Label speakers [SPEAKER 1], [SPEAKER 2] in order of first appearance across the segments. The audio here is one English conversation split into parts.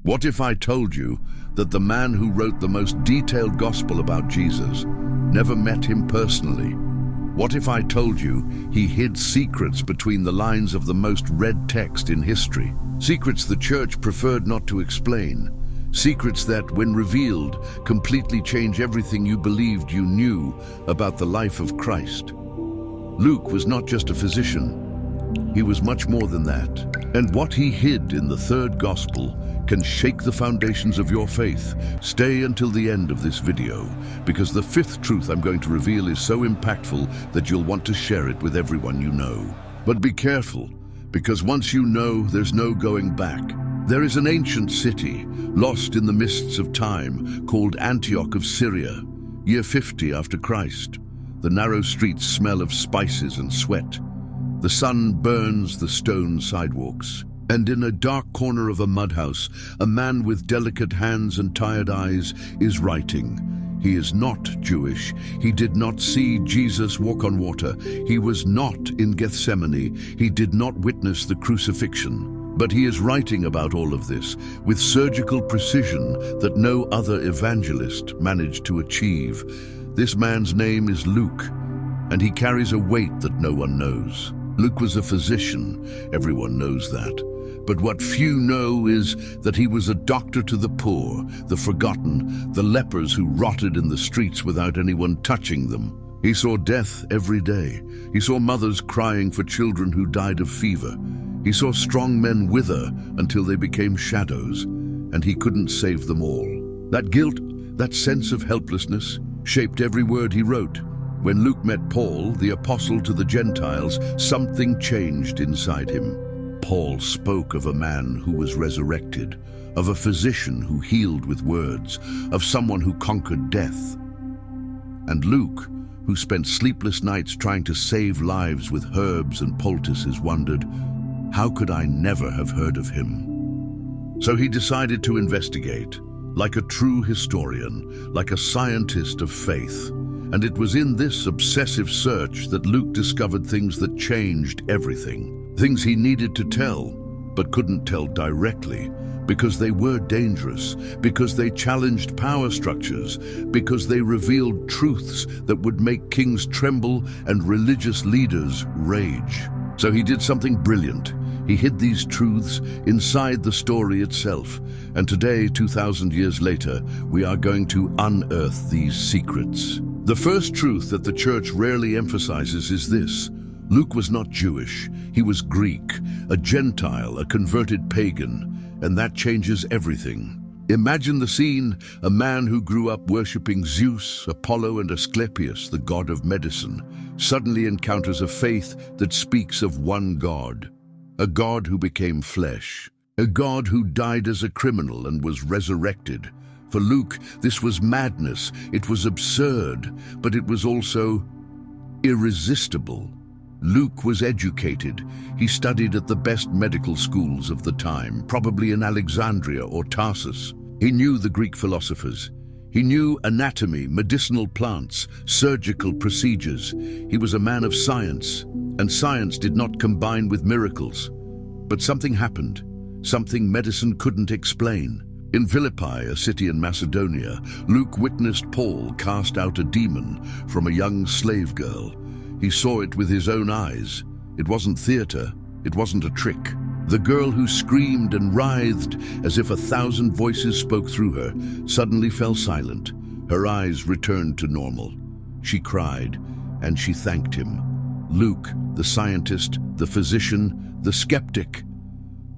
[SPEAKER 1] What if I told you that the man who wrote the most detailed gospel about Jesus never met him personally? What if I told you he hid secrets between the lines of the most read text in history? Secrets the church preferred not to explain. Secrets that, when revealed, completely change everything you believed you knew about the life of Christ. Luke was not just a physician. He was much more than that. And what he hid in the third gospel can shake the foundations of your faith. Stay until the end of this video, because the fifth truth I'm going to reveal is so impactful that you'll want to share it with everyone you know. But be careful, because once you know, there's no going back. There is an ancient city, lost in the mists of time, called Antioch of Syria, year 50 after Christ. The narrow streets smell of spices and sweat. The sun burns the stone sidewalks. And in a dark corner of a mud house, a man with delicate hands and tired eyes is writing. He is not Jewish. He did not see Jesus walk on water. He was not in Gethsemane. He did not witness the crucifixion. But he is writing about all of this with surgical precision that no other evangelist managed to achieve. This man's name is Luke, and he carries a weight that no one knows. Luke was a physician, everyone knows that. But what few know is that he was a doctor to the poor, the forgotten, the lepers who rotted in the streets without anyone touching them. He saw death every day. He saw mothers crying for children who died of fever. He saw strong men wither until they became shadows, and he couldn't save them all. That guilt, that sense of helplessness, shaped every word he wrote. When Luke met Paul, the apostle to the Gentiles, something changed inside him. Paul spoke of a man who was resurrected, of a physician who healed with words, of someone who conquered death. And Luke, who spent sleepless nights trying to save lives with herbs and poultices, wondered, how could I never have heard of him? So he decided to investigate, like a true historian, like a scientist of faith. And it was in this obsessive search that Luke discovered things that changed everything. Things he needed to tell, but couldn't tell directly, because they were dangerous, because they challenged power structures, because they revealed truths that would make kings tremble and religious leaders rage. So he did something brilliant. He hid these truths inside the story itself. And today, 2,000 years later, we are going to unearth these secrets. The first truth that the church rarely emphasizes is this. Luke was not Jewish. He was Greek, a Gentile, a converted pagan, and that changes everything. Imagine the scene: a man who grew up worshipping Zeus, Apollo, and Asclepius, the god of medicine, suddenly encounters a faith that speaks of one God, a God who became flesh, a God who died as a criminal and was resurrected. For Luke, this was madness. It was absurd, but it was also irresistible. Luke was educated. He studied at the best medical schools of the time, probably in Alexandria or Tarsus. He knew the Greek philosophers. He knew anatomy, medicinal plants, surgical procedures. He was a man of science, and science did not combine with miracles. But something happened, something medicine couldn't explain. In Philippi, a city in Macedonia, Luke witnessed Paul cast out a demon from a young slave girl. He saw it with his own eyes. It wasn't theater, it wasn't a trick. The girl, who screamed and writhed as if 1,000 voices spoke through her, suddenly fell silent. Her eyes returned to normal. She cried, and she thanked him. Luke, the scientist, the physician, the skeptic,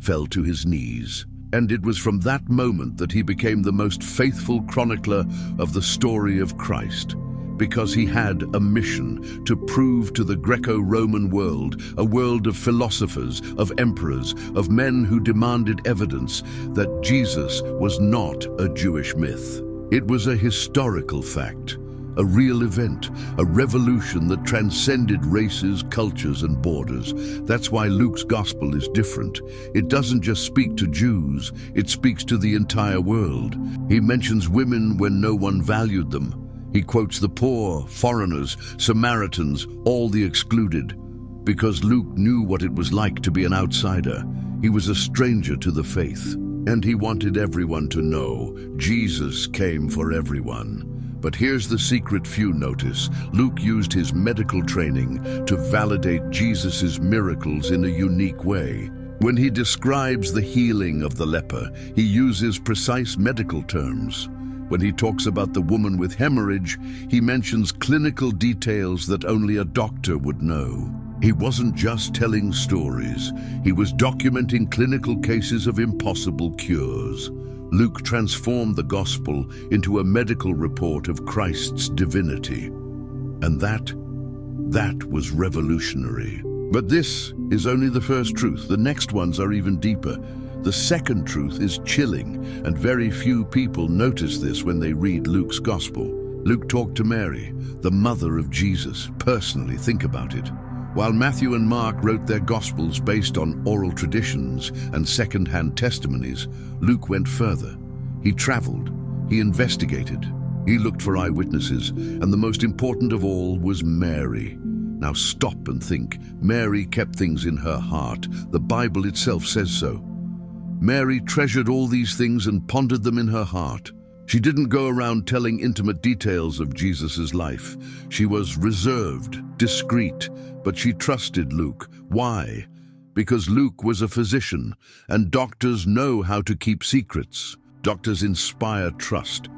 [SPEAKER 1] fell to his knees. And it was from that moment that he became the most faithful chronicler of the story of Christ, because he had a mission to prove to the Greco-Roman world, a world of philosophers, of emperors, of men who demanded evidence, that Jesus was not a Jewish myth. It was a historical fact, a real event, a revolution that transcended races, cultures, and borders. That's why Luke's gospel is different. It doesn't just speak to Jews, it speaks to the entire world. He mentions women when no one valued them. He quotes the poor, foreigners, Samaritans, all the excluded. Because Luke knew what it was like to be an outsider. He was a stranger to the faith. And he wanted everyone to know Jesus came for everyone. But here's the secret few notice. Luke used his medical training to validate Jesus's miracles in a unique way. When he describes the healing of the leper, he uses precise medical terms. When he talks about the woman with hemorrhage, he mentions clinical details that only a doctor would know. He wasn't just telling stories, he was documenting clinical cases of impossible cures. Luke transformed the gospel into a medical report of Christ's divinity. And that was revolutionary. But this is only the first truth. The next ones are even deeper. The second truth is chilling, and very few people notice this when they read Luke's gospel. Luke talked to Mary, the mother of Jesus, personally. Think about it. While Matthew and Mark wrote their Gospels based on oral traditions and second-hand testimonies, Luke went further. He traveled, he investigated, he looked for eyewitnesses, and the most important of all was Mary. Now stop and think. Mary kept things in her heart. The Bible itself says so. Mary treasured all these things and pondered them in her heart. She didn't go around telling intimate details of Jesus' life. She was reserved, discreet, but she trusted Luke. Why? Because Luke was a physician, and doctors know how to keep secrets. Doctors inspire trust.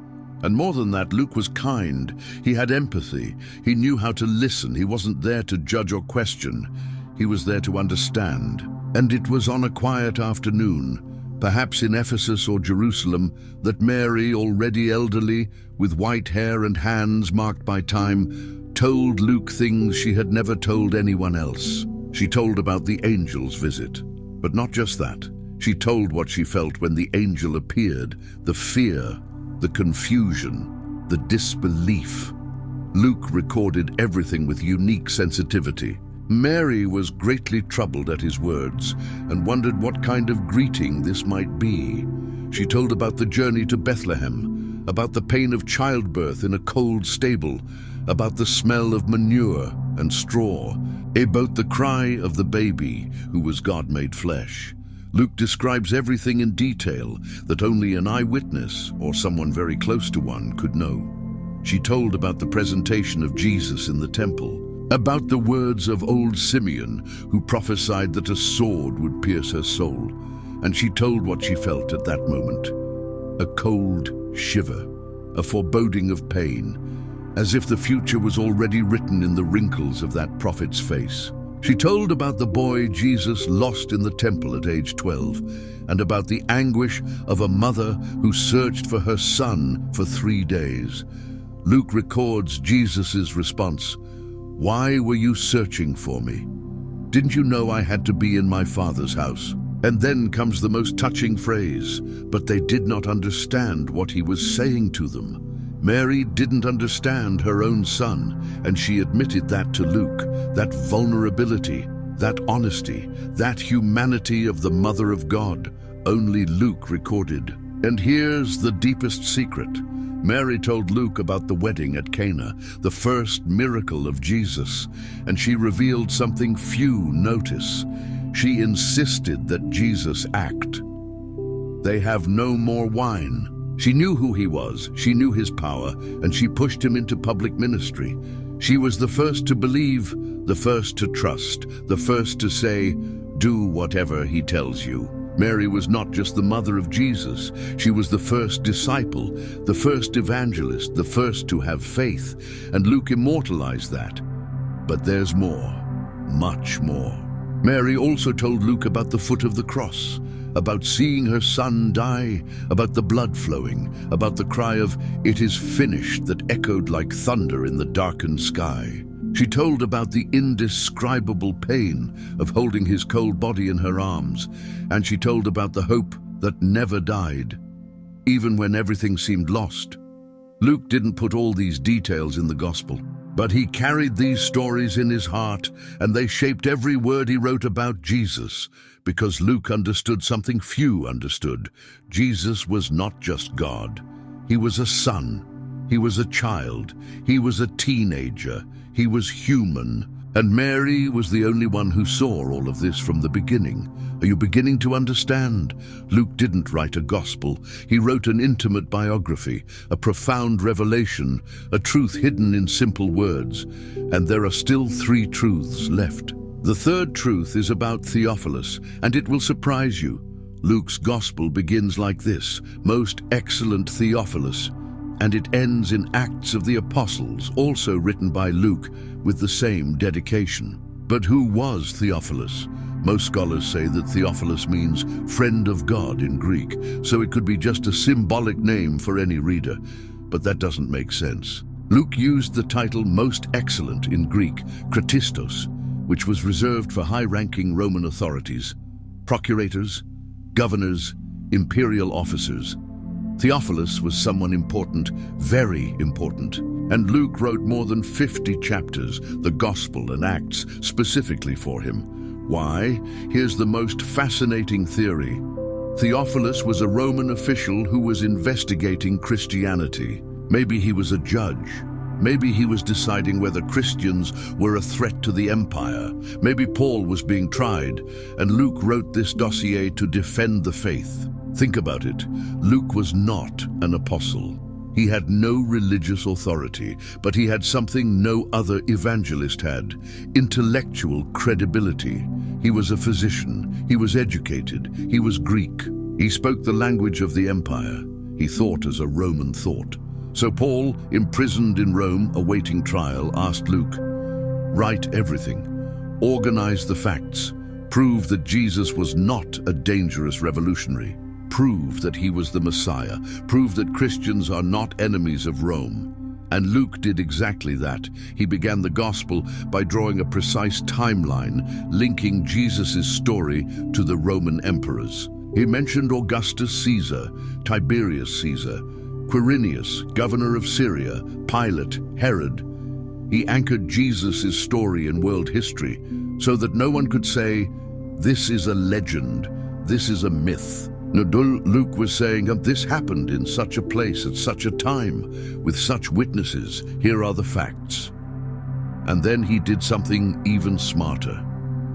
[SPEAKER 1] And more than that, Luke was kind. He had empathy. He knew how to listen. He wasn't there to judge or question. He was there to understand. And it was on a quiet afternoon, perhaps in Ephesus or Jerusalem, that Mary, already elderly, with white hair and hands marked by time, told Luke things she had never told anyone else. She told about the angel's visit. But not just that. She told what she felt when the angel appeared, the fear, the confusion, the disbelief. Luke recorded everything with unique sensitivity. Mary was greatly troubled at his words and wondered what kind of greeting this might be. She told about the journey to Bethlehem, about the pain of childbirth in a cold stable, about the smell of manure and straw, about the cry of the baby who was God made flesh. Luke describes everything in detail that only an eyewitness or someone very close to one could know. She told about the presentation of Jesus in the temple, about the words of old Simeon, who prophesied that a sword would pierce her soul, and she told what she felt at that moment. A cold shiver, a foreboding of pain, as if the future was already written in the wrinkles of that prophet's face. She told about the boy Jesus lost in the temple at age 12, and about the anguish of a mother who searched for her son for 3 days. Luke records Jesus' response, "Why were you searching for me? Didn't you know I had to be in my Father's house?" And then comes the most touching phrase, "But they did not understand what he was saying to them." Mary didn't understand her own son, and she admitted that to Luke. That vulnerability, that honesty, that humanity of the Mother of God, only Luke recorded. And here's the deepest secret. Mary told Luke about the wedding at Cana, the first miracle of Jesus, and she revealed something few notice. She insisted that Jesus act. "They have no more wine." She knew who he was, she knew his power, and she pushed him into public ministry. She was the first to believe, the first to trust, the first to say, "Do whatever he tells you." Mary was not just the mother of Jesus, she was the first disciple, the first evangelist, the first to have faith, and Luke immortalized that. But there's more, much more. Mary also told Luke about the foot of the cross, about seeing her son die, about the blood flowing, about the cry of "It is finished" that echoed like thunder in the darkened sky. She told about the indescribable pain of holding his cold body in her arms, and she told about the hope that never died, even when everything seemed lost. Luke didn't put all these details in the gospel, but he carried these stories in his heart, and they shaped every word he wrote about Jesus, because Luke understood something few understood. Jesus was not just God. He was a son. He was a child. He was a teenager. He was human. And Mary was the only one who saw all of this from the beginning. Are you beginning to understand? Luke didn't write a gospel. He wrote an intimate biography, a profound revelation, a truth hidden in simple words. And there are still 3 truths left. The third truth is about Theophilus, and it will surprise you. Luke's gospel begins like this: Most excellent Theophilus, and it ends in Acts of the Apostles, also written by Luke, with the same dedication. But who was Theophilus? Most scholars say that Theophilus means friend of God in Greek, so it could be just a symbolic name for any reader. But that doesn't make sense. Luke used the title Most Excellent in Greek, Kratistos, which was reserved for high-ranking Roman authorities, procurators, governors, imperial officers. Theophilus was someone important, very important, and Luke wrote more than 50 chapters, the Gospel and Acts, specifically for him. Why? Here's the most fascinating theory. Theophilus was a Roman official who was investigating Christianity. Maybe he was a judge. Maybe he was deciding whether Christians were a threat to the empire. Maybe Paul was being tried, and Luke wrote this dossier to defend the faith. Think about it. Luke was not an apostle. He had no religious authority, but he had something no other evangelist had: intellectual credibility. He was a physician. He was educated. He was Greek. He spoke the language of the empire. He thought as a Roman thought. So Paul, imprisoned in Rome, awaiting trial, asked Luke, "Write everything. Organize the facts. Prove that Jesus was not a dangerous revolutionary. Prove that he was the Messiah. Prove that Christians are not enemies of Rome." And Luke did exactly that. He began the gospel by drawing a precise timeline, linking Jesus' story to the Roman emperors. He mentioned Augustus Caesar, Tiberius Caesar, Quirinius, governor of Syria, Pilate, Herod. He anchored Jesus' story in world history so that no one could say, "This is a legend, this is a myth." No, Luke was saying, this happened in such a place at such a time, with such witnesses. Here are the facts. And then he did something even smarter.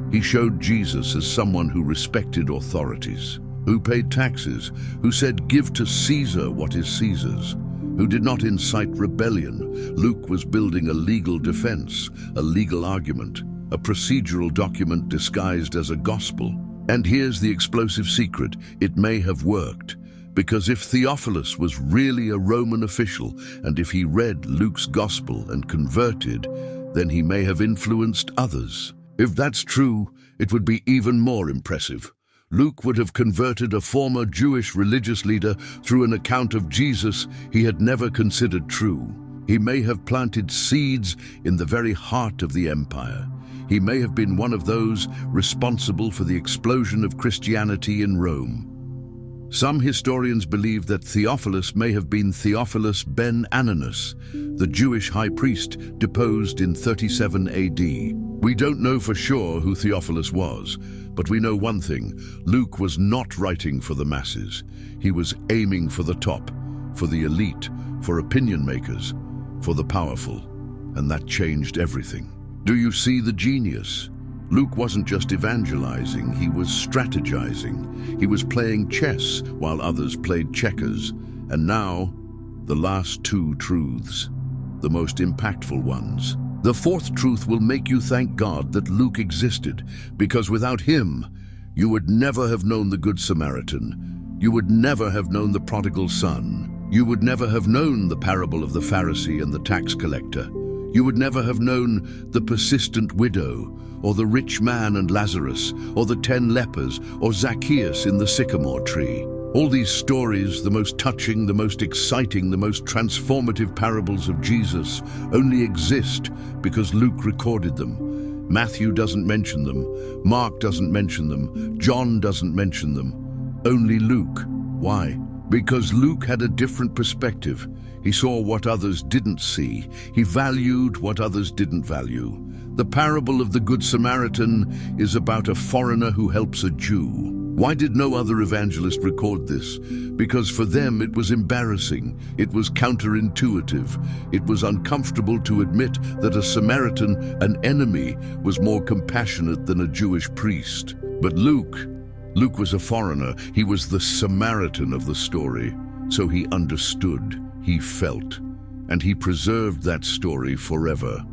[SPEAKER 1] He showed Jesus as someone who respected authorities, who paid taxes, who said, "Give to Caesar what is Caesar's," who did not incite rebellion. Luke was building a legal defense, a legal argument, a procedural document disguised as a gospel. And here's the explosive secret: it may have worked. Because if Theophilus was really a Roman official, and if he read Luke's gospel and converted, then he may have influenced others. If that's true, it would be even more impressive. Luke would have converted a former Jewish religious leader through an account of Jesus he had never considered true. He may have planted seeds in the very heart of the empire. He may have been one of those responsible for the explosion of Christianity in Rome. Some historians believe that Theophilus may have been Theophilus ben Ananus, the Jewish high priest deposed in 37 AD. We don't know for sure who Theophilus was, but we know one thing: Luke was not writing for the masses. He was aiming for the top, for the elite, for opinion makers, for the powerful, and that changed everything. Do you see the genius? Luke wasn't just evangelizing, he was strategizing. He was playing chess while others played checkers. And now, the last 2 truths, the most impactful ones. The fourth truth will make you thank God that Luke existed, because without him, you would never have known the Good Samaritan. You would never have known the prodigal son. You would never have known the parable of the Pharisee and the tax collector. You would never have known the persistent widow, or the rich man and Lazarus, or the 10 lepers, or Zacchaeus in the sycamore tree. All these stories, the most touching, the most exciting, the most transformative parables of Jesus, only exist because Luke recorded them. Matthew doesn't mention them, Mark doesn't mention them, John doesn't mention them. Only Luke. Why? Because Luke had a different perspective. He saw what others didn't see. He valued what others didn't value. The parable of the Good Samaritan is about a foreigner who helps a Jew. Why did no other evangelist record this? Because for them it was embarrassing, it was counterintuitive, it was uncomfortable to admit that a Samaritan, an enemy, was more compassionate than a Jewish priest. But Luke was a foreigner. He was the Samaritan of the story. So he understood, he felt, and he preserved that story forever.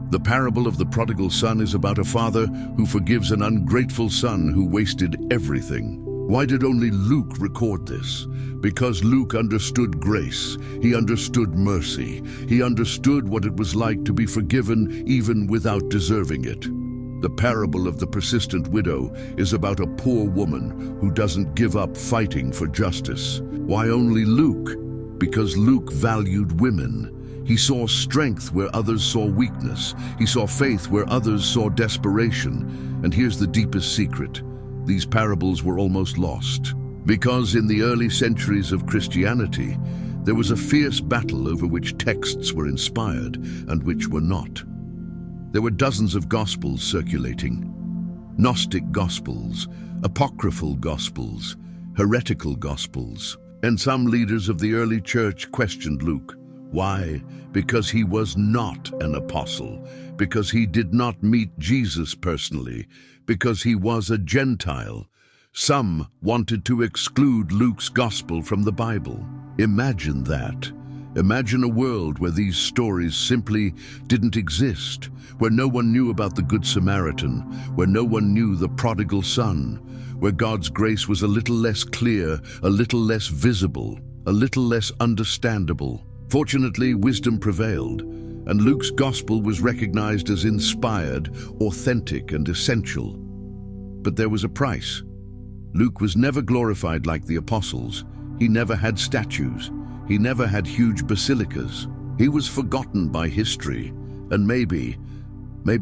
[SPEAKER 1] The parable of the prodigal son is about a father who forgives an ungrateful son who wasted everything. Why did only Luke record this? Because Luke understood grace. He understood mercy. He understood what it was like to be forgiven even without deserving it. The parable of the persistent widow is about a poor woman who doesn't give up fighting for justice. Why only Luke? Because Luke valued women. He saw strength where others saw weakness. He saw faith where others saw desperation. And here's the deepest secret. These parables were almost lost. Because in the early centuries of Christianity, there was a fierce battle over which texts were inspired and which were not. There were dozens of gospels circulating. Gnostic gospels, apocryphal gospels, heretical gospels. And some leaders of the early church questioned Luke. Why? Because he was not an apostle, because he did not meet Jesus personally, because he was a Gentile. Some wanted to exclude Luke's gospel from the Bible. Imagine that. Imagine a world where these stories simply didn't exist, where no one knew about the Good Samaritan, where no one knew the prodigal son, where God's grace was a little less clear, a little less visible, a little less understandable. Fortunately, wisdom prevailed, and Luke's gospel was recognized as inspired, authentic, and essential. But there was a price. Luke was never glorified like the apostles. He never had statues. He never had huge basilicas. He was forgotten by history, and maybe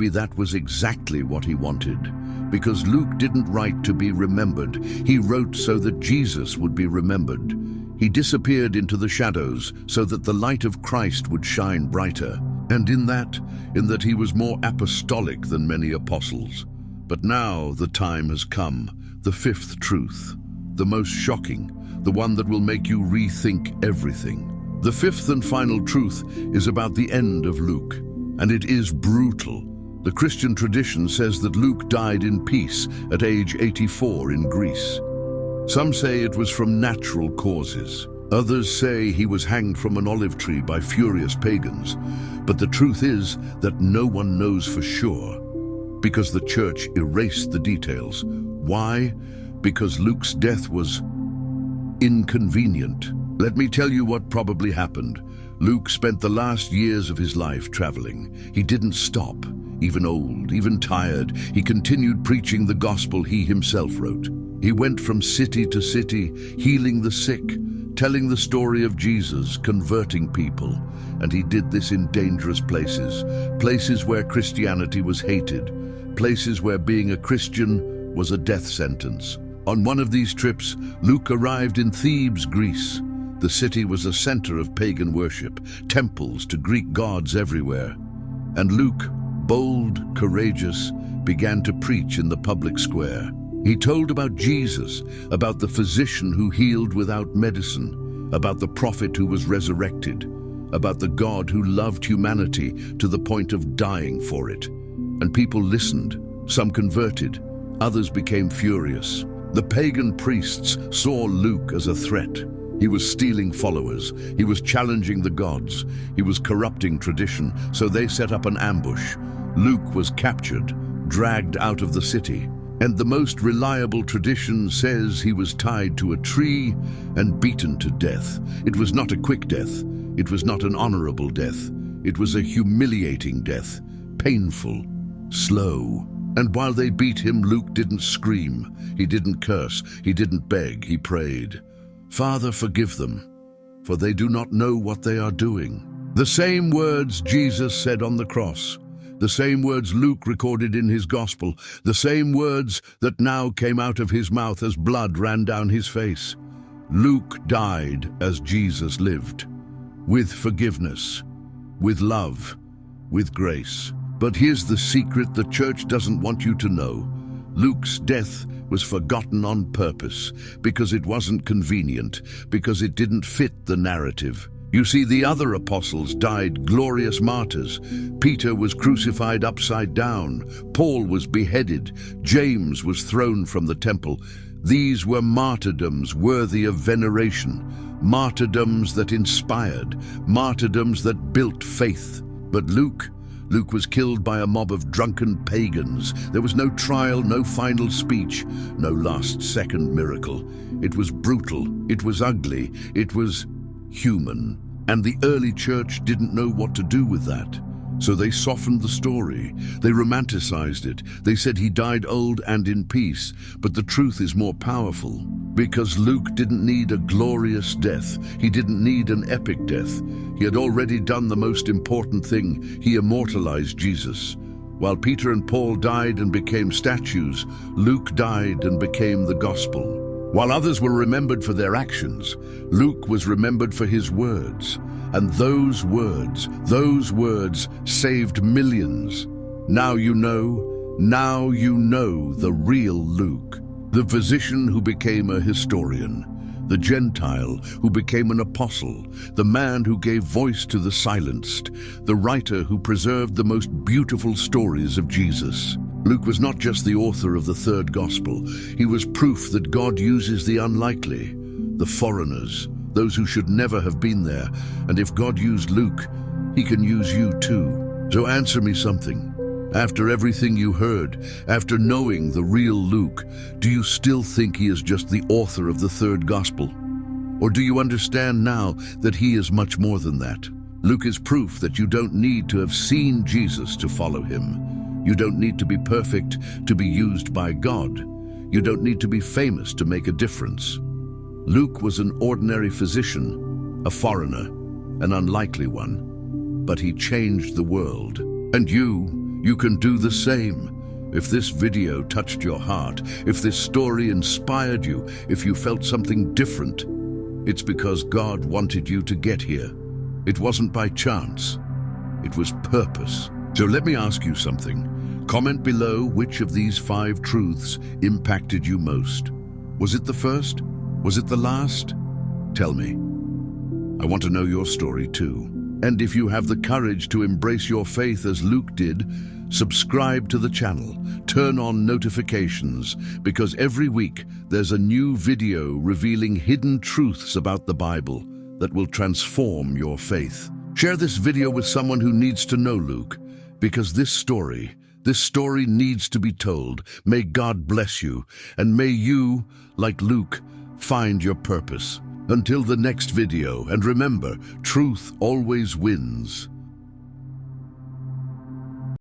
[SPEAKER 1] that was exactly what he wanted. Because Luke didn't write to be remembered. He wrote so that Jesus would be remembered. He disappeared into the shadows so that the light of Christ would shine brighter. And in that he was more apostolic than many apostles. But now the time has come, the fifth truth, the most shocking, the one that will make you rethink everything. The fifth and final truth is about the end of Luke, and it is brutal. The Christian tradition says that Luke died in peace at age 84 in Greece. Some say it was from natural causes. Others say he was hanged from an olive tree by furious pagans. But the truth is that no one knows for sure, because the church erased the details. Why? Because Luke's death was inconvenient. Let me tell you what probably happened. Luke spent the last years of his life traveling. He didn't stop. Even old, even tired, he continued preaching the gospel he himself wrote. He went from city to city, healing the sick, telling the story of Jesus, converting people. And he did this in dangerous places, places where Christianity was hated, places where being a Christian was a death sentence. On one of these trips, Luke arrived in Thebes, Greece. The city was a center of pagan worship, temples to Greek gods everywhere. And Luke, bold, courageous, began to preach in the public square. He told about Jesus, about the physician who healed without medicine, about the prophet who was resurrected, about the God who loved humanity to the point of dying for it. And people listened. Some converted. Others became furious. The pagan priests saw Luke as a threat. He was stealing followers. He was challenging the gods. He was corrupting tradition, so they set up an ambush. Luke was captured, dragged out of the city. And the most reliable tradition says he was tied to a tree and beaten to death. It was not a quick death. It was not an honorable death. It was a humiliating death, painful, slow. And while they beat him, Luke didn't scream. He didn't curse. He didn't beg. He prayed, "Father, forgive them, for they do not know what they are doing." The same words Jesus said on the cross. The same words Luke recorded in his gospel, the same words that now came out of his mouth as blood ran down his face. Luke died as Jesus lived, with forgiveness, with love, with grace. But here's the secret the church doesn't want you to know. Luke's death was forgotten on purpose, because it wasn't convenient, because it didn't fit the narrative. You see, the other apostles died glorious martyrs. Peter was crucified upside down. Paul was beheaded. James was thrown from the temple. These were martyrdoms worthy of veneration, martyrdoms that inspired, martyrdoms that built faith. But Luke was killed by a mob of drunken pagans. There was no trial, no final speech, no last-second miracle. It was brutal, it was ugly, it was human. And the early church didn't know what to do with that. So they softened the story. They romanticized it. They said he died old and in peace. But the truth is more powerful. Because Luke didn't need a glorious death. He didn't need an epic death. He had already done the most important thing. He immortalized Jesus. While Peter and Paul died and became statues, Luke died and became the gospel. While others were remembered for their actions, Luke was remembered for his words. And those words saved millions. Now you know the real Luke. The physician who became a historian, the Gentile who became an apostle, the man who gave voice to the silenced, the writer who preserved the most beautiful stories of Jesus. Luke was not just the author of the third gospel. He was proof that God uses the unlikely, the foreigners, those who should never have been there. And if God used Luke, he can use you too. So answer me something. After everything you heard, after knowing the real Luke, do you still think he is just the author of the third gospel? Or do you understand now that he is much more than that? Luke is proof that you don't need to have seen Jesus to follow him. You don't need to be perfect to be used by God. You don't need to be famous to make a difference. Luke was an ordinary physician, a foreigner, an unlikely one, but he changed the world. And you can do the same. If this video touched your heart, if this story inspired you, if you felt something different, it's because God wanted you to get here. It wasn't by chance. It was purpose. So let me ask you something. Comment below which of these 5 truths impacted you most. Was it the first? Was it the last? Tell me. I want to know your story too. And if you have the courage to embrace your faith as Luke did, subscribe to the channel, turn on notifications, because every week there's a new video revealing hidden truths about the Bible that will transform your faith. Share this video with someone who needs to know Luke, because this story needs to be told. May God bless you, and may you, like Luke, find your purpose. Until the next video, and remember, truth always wins.